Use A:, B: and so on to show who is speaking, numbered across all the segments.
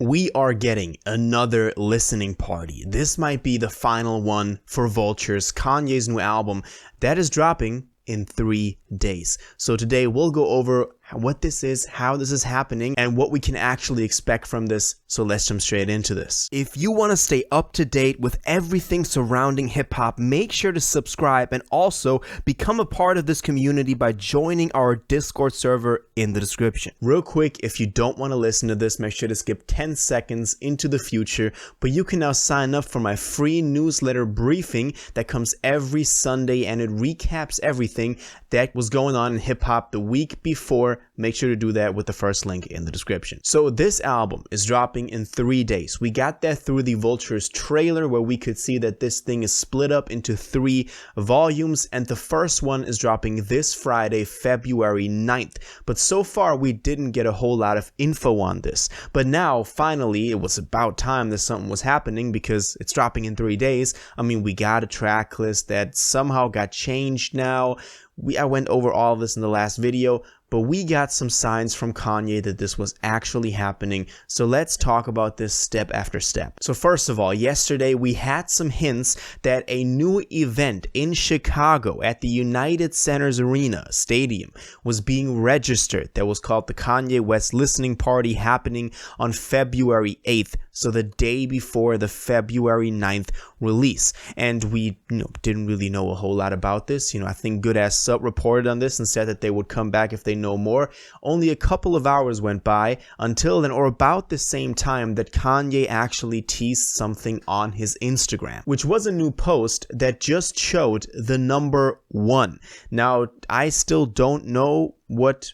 A: We are getting another listening party. This might be the final one for Vultures, Kanye's new album that is dropping in 3 days. So today we'll go over what this is, how this is happening, and what we can actually expect from this. So let's jump straight into this. If you want to stay up to date with everything surrounding hip hop, make sure to subscribe and also become a part of this community by joining our Discord server in the description. Real quick, if you don't want to listen to this, make sure to skip 10 seconds into the future, but you can now sign up for my free newsletter briefing that comes every Sunday, and it recaps everything that was going on in hip hop the week before. Make sure to do that with the first link in the description. So this album is dropping in 3 days. We got that through the Vultures trailer, where we could see that this thing is split up into 3 volumes, and the first one is dropping this Friday, February 9th. But so far we didn't get a whole lot of info on this. But now finally it was about time that something was happening, because it's dropping in 3 days. I mean, we got a track list that somehow got changed now. I went over all of this in the last video, but we got some signs from Kanye that this was actually happening. So let's talk about this step after step. So first of all, yesterday we had some hints that a new event in Chicago at the United Centers Arena Stadium was being registered that was called the Kanye West Listening Party, happening on February 8th. So the day before the February 9th release. And we didn't really know a whole lot about this. I think Good Ass Sub reported on this and said that they would come back if they know more. Only a couple of hours went by until then, or about the same time, that Kanye actually teased something on his Instagram, which was a new post that just showed the number 1. Now, I still don't know what,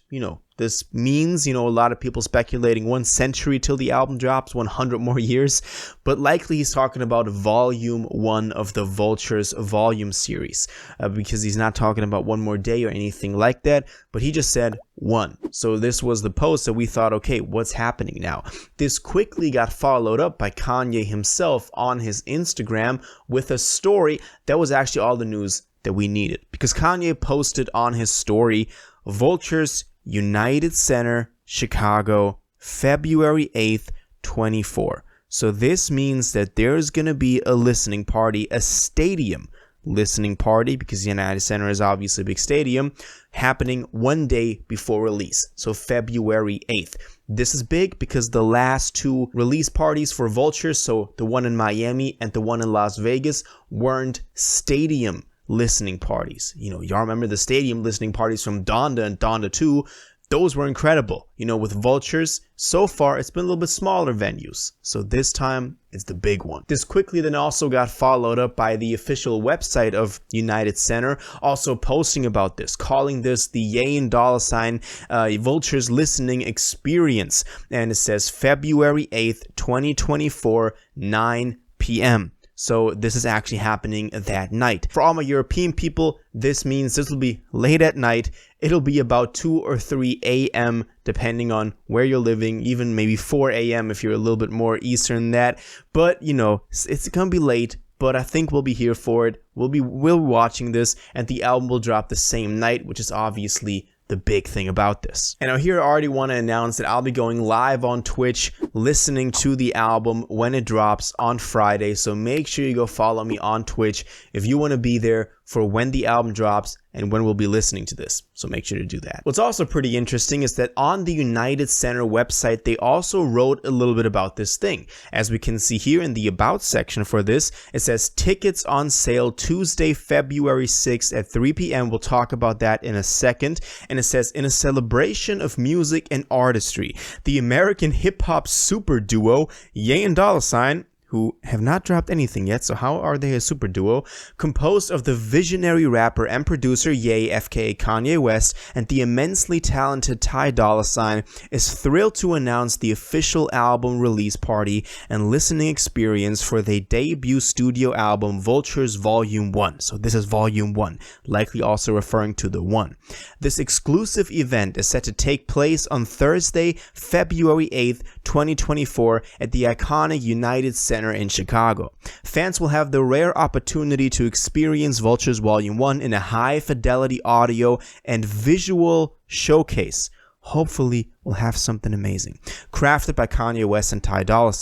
A: this means. A lot of people speculating 1 century till the album drops, 100 more years, but likely he's talking about volume 1 of the Vultures volume series, because he's not talking about 1 more day or anything like that, but he just said 1. So this was the post that we thought, okay, what's happening now? This quickly got followed up by Kanye himself on his Instagram with a story that was actually all the news that we needed, because Kanye posted on his story, Vultures, United Center, Chicago, February 8th, 24. So this means that there's going to be a listening party, a stadium listening party, because the United Center is obviously a big stadium, happening 1 day before release. So February 8th. This is big because the last 2 release parties for Vultures, so the one in Miami and the one in Las Vegas, weren't stadium listening parties. Y'all remember the stadium listening parties from Donda and Donda 2. Those were incredible. With Vultures, so far it's been a little bit smaller venues. So this time it's the big one. This quickly then also got followed up by the official website of United Center, also posting about this, calling this the Ye and Dolla Sign Vultures listening experience. And it says February 8th, 2024, 9 p.m. So this is actually happening that night. For all my European people, this means this will be late at night. It'll be about 2 or 3 a.m. depending on where you're living, even maybe 4 a.m. if you're a little bit more Eastern than that. But, it's going to be late, but I think we'll be here for it. We'll be watching this, and the album will drop the same night, which is obviously the big thing about this. And now here I already want to announce that I'll be going live on Twitch listening to the album when it drops on Friday. So make sure you go follow me on Twitch if you want to be there for when the album drops and when we'll be listening to this. So make sure to do that. What's also pretty interesting is that on the United Center website, they also wrote a little bit about this thing. As we can see here in the About section for this, it says tickets on sale Tuesday, February 6th at 3 p.m. We'll talk about that in a second. And it says, in a celebration of music and artistry, the American hip-hop super duo, Ye and Dolla Sign, who have not dropped anything yet, so how are they a super duo, composed of the visionary rapper and producer Ye, aka Kanye West, and the immensely talented Ty Dolla Sign, is thrilled to announce the official album release party and listening experience for their debut studio album Vultures Volume 1. So this is Volume 1, likely also referring to the 1. This exclusive event is set to take place on Thursday, February 8th, 2024 at the iconic United Center in Chicago. Fans will have the rare opportunity to experience Vultures Volume 1 in a high-fidelity audio and visual showcase, hopefully we'll have something amazing. Crafted by Kanye West and Ty Dolla.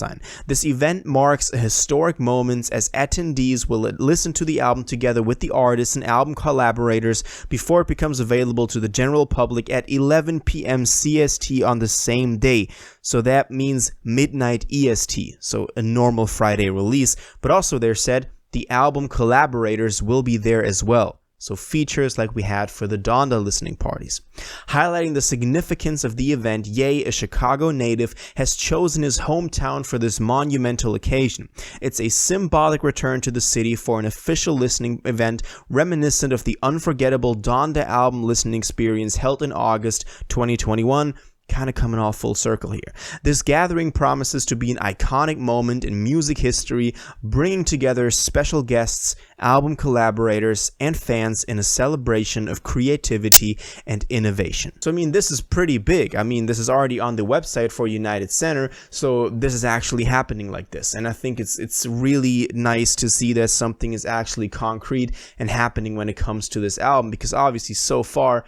A: This event marks a historic moment as attendees will listen to the album together with the artists and album collaborators before it becomes available to the general public at 11 p.m. CST on the same day. So that means midnight EST, so a normal Friday release. But also, they said the album collaborators will be there as well. So features like we had for the Donda listening parties. Highlighting the significance of the event, Ye, a Chicago native, has chosen his hometown for this monumental occasion. It's a symbolic return to the city for an official listening event reminiscent of the unforgettable Donda album listening experience held in August 2021. Kind of coming all full circle here. This gathering promises to be an iconic moment in music history, bringing together special guests, album collaborators, and fans in a celebration of creativity and innovation. So, I mean, this is pretty big. I mean, this is already on the website for United Center, so this is actually happening like this. And I think it's really nice to see that something is actually concrete and happening when it comes to this album, because obviously so far,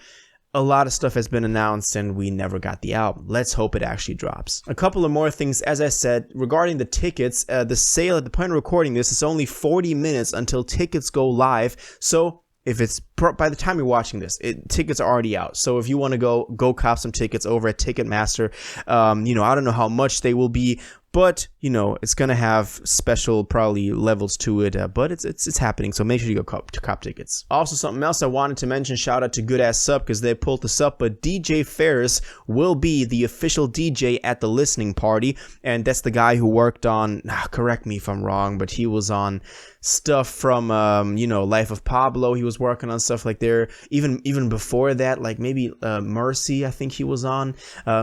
A: a lot of stuff has been announced and we never got the album. Let's hope it actually drops. A couple of more things, as I said, regarding the tickets, the sale at the point of recording this is only 40 minutes until tickets go live. So if it's by the time you're watching this, tickets are already out. So if you want to go cop some tickets over at Ticketmaster, I don't know how much they will be, but it's gonna have special probably levels to it. But it's happening. So make sure you go cop tickets. Also, something else I wanted to mention. Shout out to Good Ass Sub because they pulled this up. But DJ Ferris will be the official DJ at the listening party, and that's the guy who worked on. Correct me if I'm wrong, but he was on stuff from Life of Pablo. He was working on stuff like there. Even before that, like maybe Mercy, I think he was on.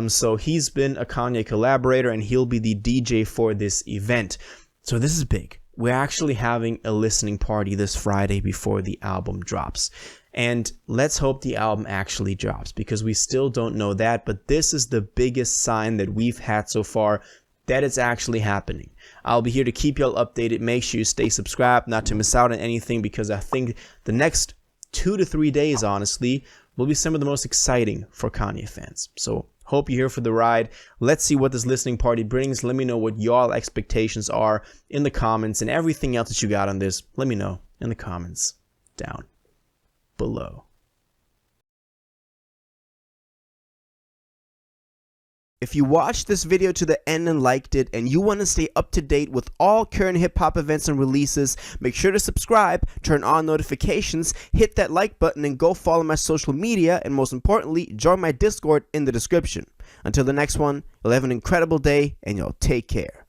A: So he's been a Kanye collaborator, and he'll be the DJ for this event. So this is big. We're actually having a listening party this Friday before the album drops. And let's hope the album actually drops, because we still don't know that. But this is the biggest sign that we've had so far that it's actually happening. I'll be here to keep y'all updated. Make sure you stay subscribed not to miss out on anything, because I think the next 2 to 3 days, honestly, will be some of the most exciting for Kanye fans. So hope you're here for the ride. Let's see what this listening party brings. Let me know what y'all expectations are in the comments, and everything else that you got on this, let me know in the comments down below. If you watched this video to the end and liked it, and you want to stay up to date with all current hip-hop events and releases, make sure to subscribe, turn on notifications, hit that like button, and go follow my social media, and most importantly, join my Discord in the description. Until the next one, you'll have an incredible day, and you'll take care.